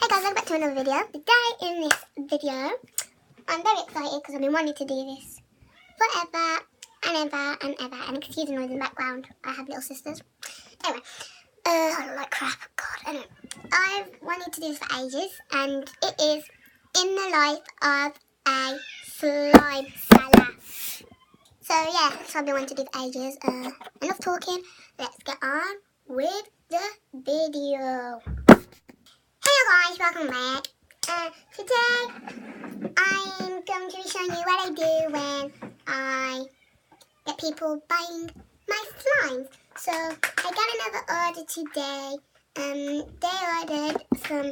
Hey guys, welcome back to another video. Today in this video, I'm very excited because I've been wanting to do this forever and ever and ever. And excuse the noise in the background, I have little sisters. Anyway, I look like crap, God, anyway. I've wanted to do this for ages, and it is in the life of a slime seller. So yeah, so I've been wanting to do for ages. Enough talking, let's get on with the video. Hello guys, welcome back. Today I'm going to be showing you what I do when I get people buying my slimes. So I got another order today. They ordered some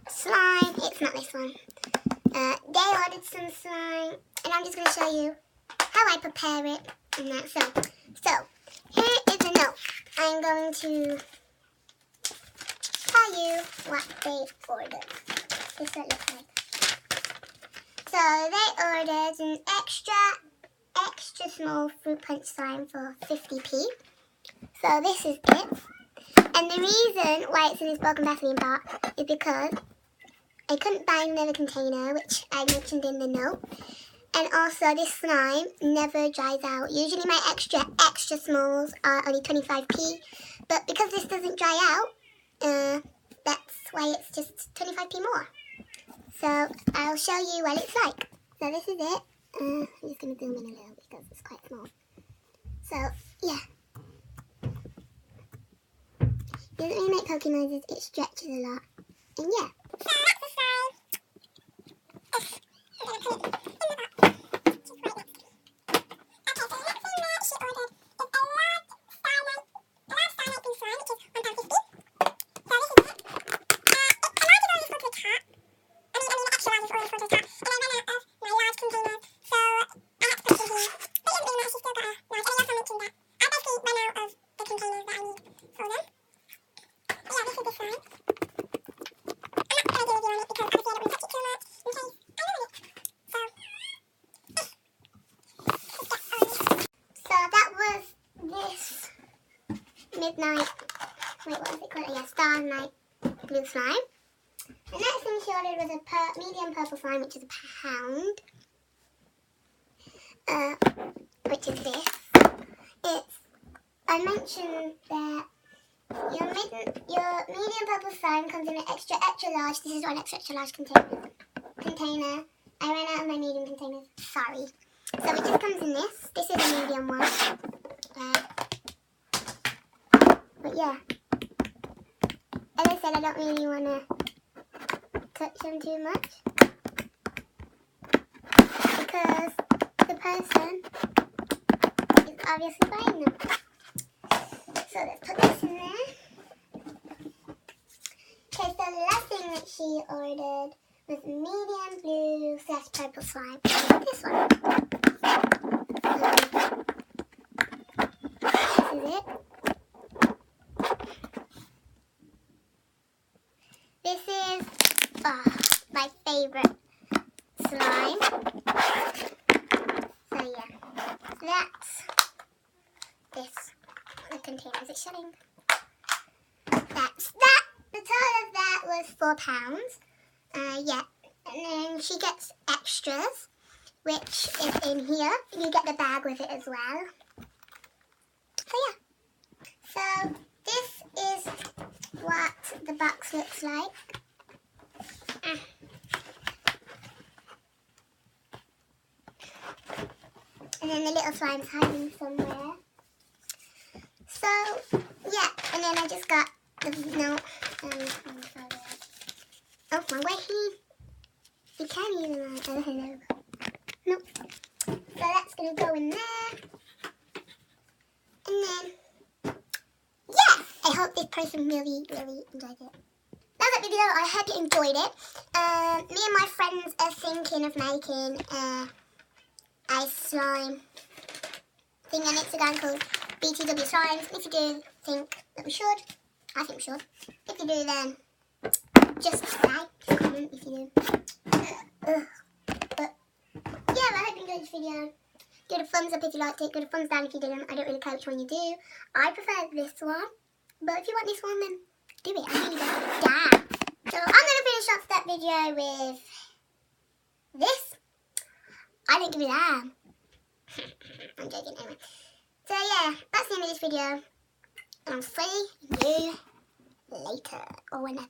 slime. It's not this one. They ordered some slime, and I'm just going to show you how I prepare it and that. So here is a note. I'm going to tell you what they ordered. This is what it looks like. So they ordered an extra small fruit punch slime for 50p. So this is it. And the reason why it's in this broken Vaseline box is because I couldn't buy another container, which I mentioned in the note. And also this slime never dries out. Usually my extra smalls are only 25p. But because this doesn't dry out, that's why it's just 25p more. So I'll show you what it's like. So this is it. I'm just going to zoom in a little because it's quite small. So yeah. It doesn't really make pokey noises, it stretches a lot. And yeah. So that's the slime. I'm going to put it in the box. Midnight, wait, what was it called? Yeah, Starlight Blue Slime. The next thing she ordered was a medium purple slime, which is £1, which is this. I mentioned that your medium purple slime comes in an extra large. This is one extra large container. I ran out of my medium containers, sorry. So it just comes in this. This is a medium one. But yeah, as I said, I don't really want to touch them too much because the person is obviously buying them. So let's put this in there. Okay, so the last thing that she ordered was medium blue / purple slime. This one. This is it. This is my favorite slime. So yeah, that's this. The container, is it shutting? That's that. The total of that was £4. Yeah, and then she gets extras, which is in here. You get the bag with it as well. So yeah. So this is what the box looks like. And then the little slime's hiding somewhere. So yeah, and then I just got the note. Oh my way, he can't even hello. Nope. So that's gonna go in there. And then yeah, I hope this person really enjoyed it. That's that video. I hope you enjoyed it. Me and my friends are thinking of making a slime thing on Instagram called BTW Slimes. If you do think that we should, I think we should. If you do, then just say, comment if you do. But yeah, I hope you enjoyed this video. Give it a thumbs up if you liked it. Give it a thumbs down if you didn't. I don't really care which one you do. I prefer this one. But if you want this one, then do it. I really don't. Yeah. So I'm going to finish video with this. I didn't give it that. I'm joking anyway. So yeah, that's the end of this video. And I'll see you later or whenever.